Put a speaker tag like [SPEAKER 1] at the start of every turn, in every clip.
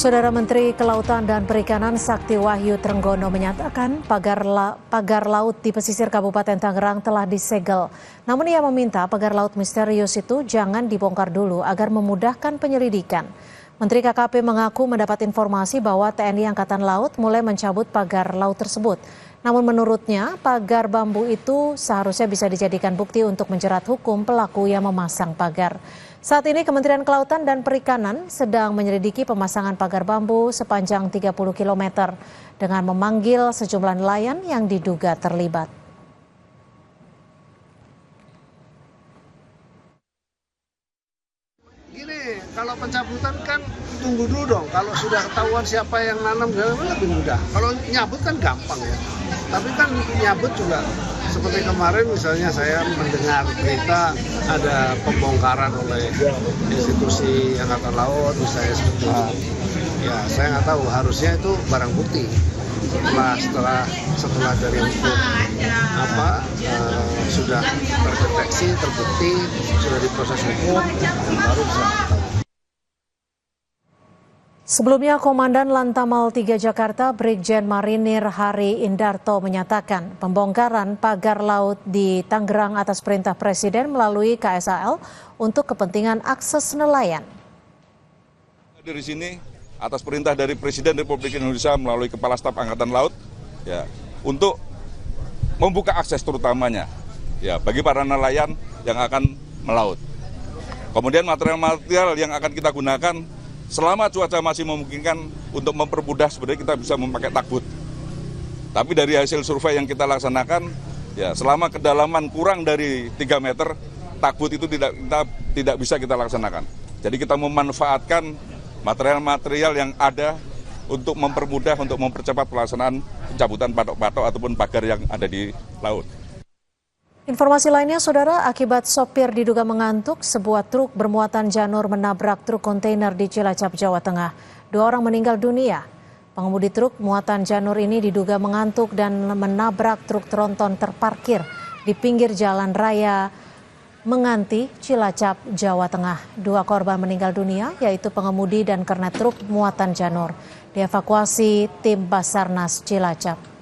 [SPEAKER 1] Saudara Menteri Kelautan dan Perikanan Sakti Wahyu Trenggono menyatakan pagar laut di pesisir Kabupaten Tangerang telah disegel. Namun ia meminta pagar laut misterius itu jangan dibongkar dulu agar memudahkan penyelidikan. Menteri KKP mengaku mendapat informasi bahwa TNI Angkatan Laut mulai mencabut pagar laut tersebut. Namun menurutnya pagar bambu itu seharusnya bisa dijadikan bukti untuk menjerat hukum pelaku yang memasang pagar. Saat ini Kementerian Kelautan dan Perikanan sedang menyelidiki pemasangan pagar bambu sepanjang 30 km dengan memanggil sejumlah nelayan yang diduga terlibat.
[SPEAKER 2] Gini, kalau pencabutan kan tunggu dulu dong. Kalau sudah ketahuan siapa yang nanam lebih mudah. Kalau nyabut kan gampang ya. Tapi kan nyabut juga seperti kemarin misalnya saya mendengar berita ada pembongkaran oleh institusi Angkatan Laut misalnya seperti itu. Ya saya nggak tahu, harusnya itu barang bukti. Setelah dari hukum sudah terdeteksi, terbukti, sudah diproses hukum, baru bisa.
[SPEAKER 1] Sebelumnya, Komandan Lantamal 3 Jakarta, Brigjen Marinir Hari Indarto menyatakan pembongkaran pagar laut di Tangerang atas perintah Presiden melalui KSAL untuk kepentingan akses nelayan.
[SPEAKER 3] Dari sini atas perintah dari Presiden Republik Indonesia melalui Kepala Staf Angkatan Laut ya untuk membuka akses terutamanya ya bagi para nelayan yang akan melaut. Kemudian material-material yang akan kita gunakan selama cuaca masih memungkinkan untuk mempermudah sebenarnya kita bisa memakai takbut. Tapi dari hasil survei yang kita laksanakan ya selama kedalaman kurang dari 3 meter takbut itu tidak bisa kita laksanakan. Jadi kita memanfaatkan material-material yang ada untuk mempermudah, untuk mempercepat pelaksanaan pencabutan patok-patok ataupun pagar yang ada di laut.
[SPEAKER 1] Informasi lainnya, Saudara, akibat sopir diduga mengantuk, sebuah truk bermuatan janur menabrak truk kontainer di Cilacap, Jawa Tengah. 2 orang meninggal dunia. Pengemudi truk muatan janur ini diduga mengantuk dan menabrak truk tronton terparkir di pinggir jalan raya Menganti, Cilacap, Jawa Tengah. 2 korban meninggal dunia, yaitu pengemudi dan kernet truk muatan janur. Dievakuasi tim Basarnas Cilacap.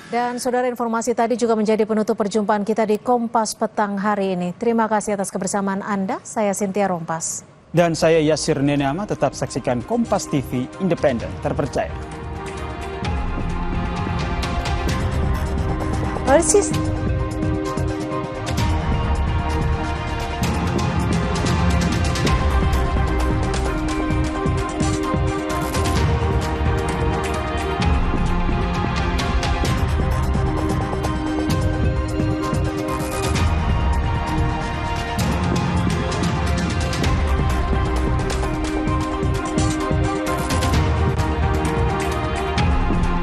[SPEAKER 1] Dan Saudara, informasi tadi juga menjadi penutup perjumpaan kita di Kompas Petang hari ini. Terima kasih atas kebersamaan Anda. Saya Cynthia Rompas.
[SPEAKER 4] Dan saya Yasir Neneama. Tetap saksikan Kompas TV, independen, terpercaya.